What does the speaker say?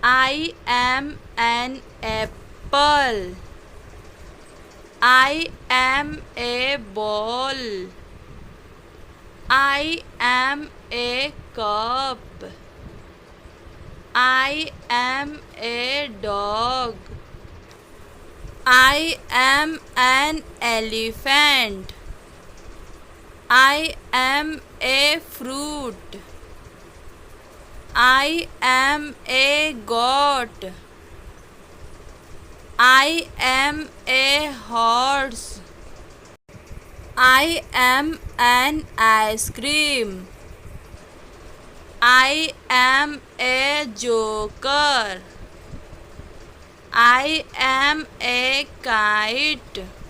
I am an apple. I am a ball. I am a cup. I am a dog. I am an elephant. I am a fruit. I am a goat. I am a horse. I am an ice cream. I am a joker. I am a kite.